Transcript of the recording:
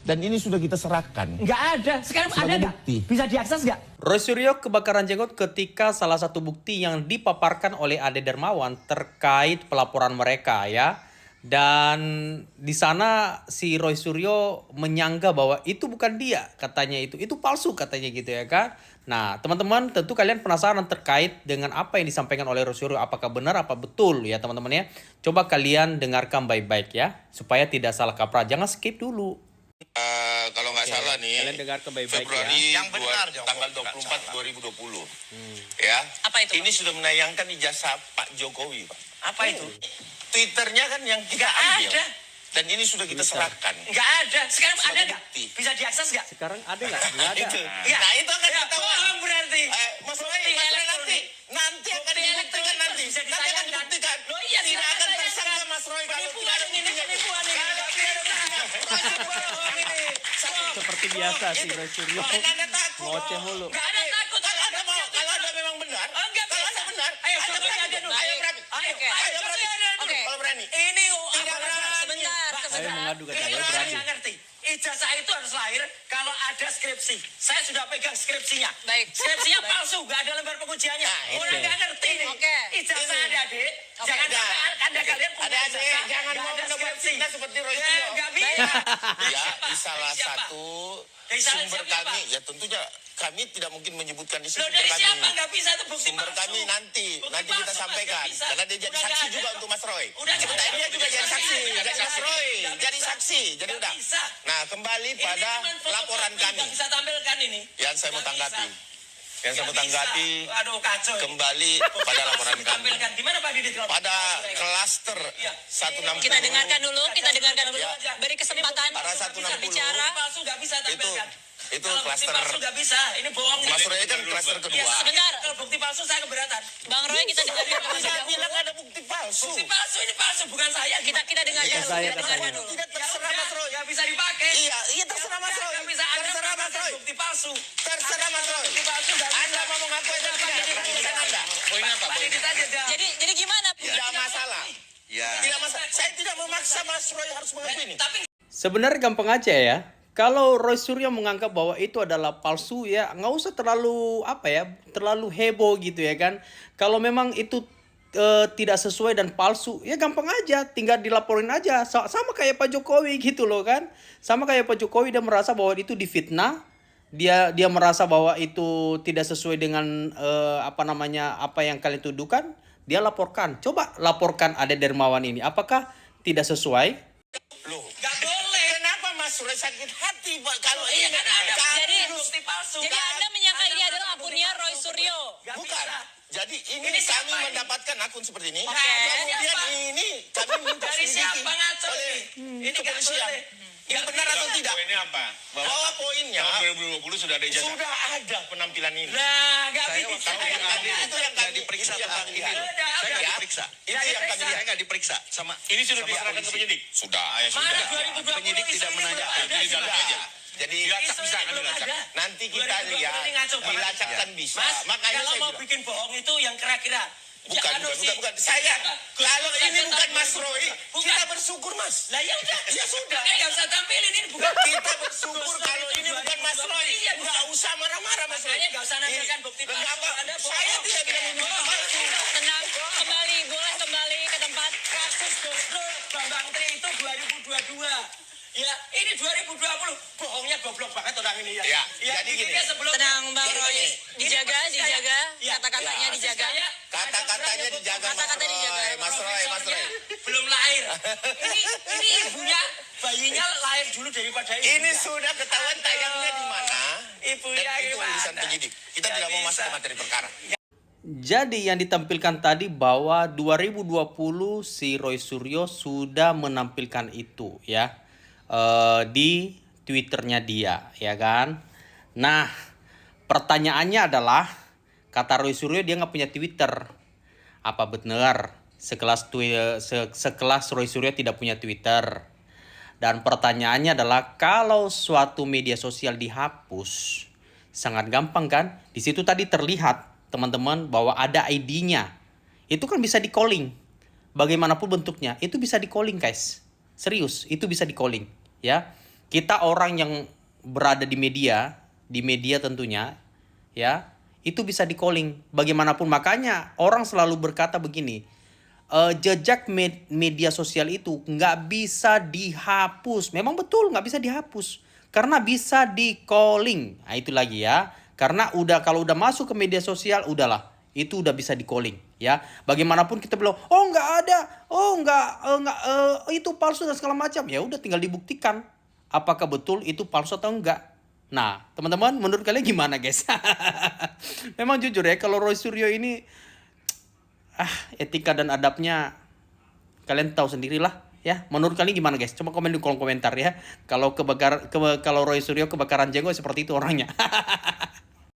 Dan ini sudah kita serahkan. Nggak ada. Sekarang ada Sebagai nggak? bukti. Bisa diakses nggak? Roy Suryo kebakaran jenggot ketika salah satu bukti yang dipaparkan oleh Ade Dermawan terkait pelaporan mereka ya. Dan di sana si Roy Suryo menyangka bahwa itu bukan dia, katanya itu palsu katanya gitu ya kan. Nah teman-teman tentu kalian penasaran terkait dengan apa yang disampaikan oleh Roy Suryo, apakah benar apa betul ya teman-teman ya. Coba kalian dengarkan baik-baik ya supaya tidak salah kaprah, jangan skip dulu. Kalau nggak salah nih, Kalian dengarkan baik-baik Februari ya. Yang benar, tanggal 24 2020. Ya. Apa itu, Pak? Ini sudah menayangkan ijazah Pak Jokowi, Pak. Apa itu? Twitternya kan yang kita Nggak ambil. ada. Dan ini sudah kita serahkan. Nggak ada. Sekarang Sebagai ada nggak? bukti. Bisa diakses nggak? Sekarang ada nggak? Nggak ada. Itu. Iya. Nah, itu akan Ya, ketahuan. bohong berarti. Mas Roy, Bukti Mas Roy elektronik. nanti akan Bukti dibuktikan elektronik nanti. bisa Nanti akan ditayangkan. dibuktikan. Loh iya, Tidak silakan akan tayangkan. tersangka Mas Roy kalau tidak ada Penipuan ini, buktinya. penipuan ini. Kalau tidak ada buktinya. Bohong ini. Seperti biasa si Roy Suryo Bukan Anda takut. ngoceh mulu. Nggak ada takut. Kalau Anda mau, kalau Anda memang benar, Oh, nggak kalau bisa. Anda benar, Ayo, Anda contohnya berani. ada dulu. Ayo berani. Ayo, Ayo ayo, berani. contohnya ada dulu. Kalau berani. Ini Tidak berani. sebentar. Ayo mengadu kata, ayo Ini berani. nggak ngerti. Ijazah itu harus lahir kalau ada skripsi. Saya sudah pegang skripsinya. Baik. Skripsinya Baik. palsu, nggak ada lembar pengujiannya. Nah, Orang oke. nggak ngerti nih. Oke. Ijazah Ini. adik-adik. Oke. Jangan Nah, sampai anda kalian punya adik-adik, ijazah, jangan nggak mau ada mendapat skripsi. fitnah seperti Roy Ya, Suryo. nggak bisa. Ya, Siapa? di salah Dari siapa? satu Dari salah sumber siapa? kami, ya tentunya kami tidak mungkin menyebutkan di sini Loh, sumber dari siapa? kami. Nggak bisa itu bukti Sumber palsu. kami nanti Bukti kita palsu, Mas, sampaikan. nggak bisa. Karena dia jadi Udah saksi nggak juga ada. untuk Mas Roy. Udah nggak Sebentar ada. dia juga jadi saksi. Nggak Jadi Mas bisa. Roy, Nggak jadi bisa. saksi. Jadi Nggak udah. bisa. Nah, kembali Ini pada cuman fotokopi, laporan kami. nggak bisa tampilkan ini. Yang saya mau Nggak tanggapi. bisa. Yang saya mau Nggak bisa. tanggapi Aduh, kacau. kembali pada laporan kami. Ditampilkan. Gimana Pak Didit? kalau- Pada klaster Iya. 160. Kita dengarkan dulu, kita dengarkan dulu. Ya. Beri kesempatan Para bisa 160. bicara. Palsu nggak bisa tampilkan. itu Kalau bukti klaster- palsu nggak bisa. Ini bohong. Mas Roy kan klaster Iya, kedua. Sebentar. Kalau bukti palsu saya keberatan. Bang Roy, kita dengarkan terlebih Saya dahulu. bilang ada bukti palsu. Bukti palsu ini palsu, bukan saya. Kita dengarkan Kita dulu. saya Kita dengarkan katanya. dulu. Tidak terserah Ya Mas udah, Roy. nggak bisa dipakai. Iya terserah Mas Roy. Nggak bisa Anda Terserah Mas mengatakan Roy. bukti palsu. Terserah Mas Roy. Bukti palsu nggak bisa. Anda mau mengaku itu Udah, Pak tidak Didit, urusan Anda. Poinnya apa? Pak Didit aja dah. Jadi gimana? Tidak masalah. Ya. Tidak masalah. Saya tidak memaksa Mas Roy harus mengaku ini. Tapi Sebenarnya gampang aja ya. Kalau Roy Suryo menganggap bahwa itu adalah palsu ya nggak usah terlalu terlalu heboh gitu ya kan. Kalau memang itu tidak sesuai dan palsu ya gampang aja, tinggal dilaporin aja. Sama kayak Pak Jokowi gitu loh kan. Sama kayak Pak Jokowi, dia merasa bahwa itu difitnah. Dia merasa bahwa itu tidak sesuai dengan apa yang kalian tuduhkan, dia laporkan. Coba laporkan Ade Dermawan ini, apakah tidak sesuai? Loh, nggak boleh. kenapa Mas Roy sakit hati Pak kalau Iya, ini? kan ada. Jadi- Bukti palsu. Jadi Anda menyangka ini adalah akunnya Roy Suryo. Nggak Bukan. bisa. Jadi ini Ini kami siapa ini? mendapatkan akun seperti ini. Oke. Kemudian Siapa? ini kami minta Dari selidiki siapa ngaco oleh ini? Ini nggak kepolisian. boleh. Ini benar atau tidak? Poinnya apa? Bahwa poinnya Tahun 2020 sudah ada ijazah. sudah ada penampilan ini. Lah, nggak Saya bisa. waktu itu yang Itu yang nggak kami diperiksa itu yang tentang kami ini lihat. loh. Udah, Saya nggak Ya. diperiksa. Itu yang kami diperiksa. lihat. Saya nggak diperiksa sama Ini sudah Sama diserahkan ke polisi. penyidik. Sudah. Ya Mana sudah. 2020 Penyidik tidak isu ini menanyakan. belum ada. Jadi dalam Sudah. aja. Jadi Dilacak Isu bisa ini kan belum dilacak. ada. nanti kita 2020 lihat ini ngaco banget. dilacakkan bisa. Mas, Makanya kalau saya mau bilang. bikin bohong itu yang kira-kira. Bukan, Jangan bukan, sih. bukan. Saya, kalau ini bukan Mas Roy, Bukan. kita bersyukur Mas. Lah ya udah. Ya sudah. Nggak usah tampilin ini bukan. Kita bersyukur kalau ini bukan Mas Roy. Iya, Nggak usah marah-marah Mas Roy. Makanya nggak usah nampilkan bukti Ini- palsu. Kenapa? Anda bohong. Saya tidak bilang ini bukti palsu. Tenang, kembali, boleh kembali ke tempat. Kasus Gusdur Bambang Tri itu 2022. Ya, ini 2020. Bohongnya goblok banget orang ini ya. Ya, jadi bikinnya gini. sebelumnya. Tenang, Bang Jadi Roy. gini. Dijaga, Ini persis dijaga. kayak- Iya. Kata-katanya Ya. dijaga. Kayak Kata-katanya ada berapa dijaga Mas Kata-kata dijaga. Roy. Mas Roy, Mas Roy. belum lahir. Ini ibunya, bayinya lahir dulu daripada ibunya. Ini sudah ketahuan tayangnya di mana. Ibunya Dan itu gimana? urusan penyidik. Kita Nggak tidak mau masuk bisa. ke materi perkara. Jadi yang ditampilkan tadi bahwa 2020 si Roy Suryo sudah menampilkan itu ya di Twitternya dia ya kan. Nah pertanyaannya adalah kata Roy Suryo dia nggak punya Twitter. Apa benar sekelas Roy Suryo tidak punya Twitter? Dan pertanyaannya adalah kalau suatu media sosial dihapus sangat gampang kan? Di situ tadi terlihat teman-teman bahwa ada ID-nya. Itu kan bisa di-calling. Bagaimanapun bentuknya, itu bisa di-calling guys. Serius, itu bisa di-calling ya. kita orang yang berada di media tentunya, ya, itu bisa di calling bagaimanapun. Makanya orang selalu berkata begini, jejak media sosial itu nggak bisa dihapus. Memang betul nggak bisa dihapus karena bisa di calling. Nah itu lagi ya, karena kalau udah masuk ke media sosial udahlah, itu udah bisa di calling ya. Bagaimanapun kita bilang oh nggak ada, oh nggak itu palsu dan segala macam, ya udah tinggal dibuktikan apakah betul itu palsu atau enggak. Nah teman-teman, menurut kalian gimana guys? Memang jujur ya, kalau Roy Suryo ini etika dan adabnya kalian tahu sendirilah ya. Menurut kalian gimana guys? Coba komen di kolom komentar ya. Kalau Roy Suryo kebakaran jenggot seperti itu orangnya.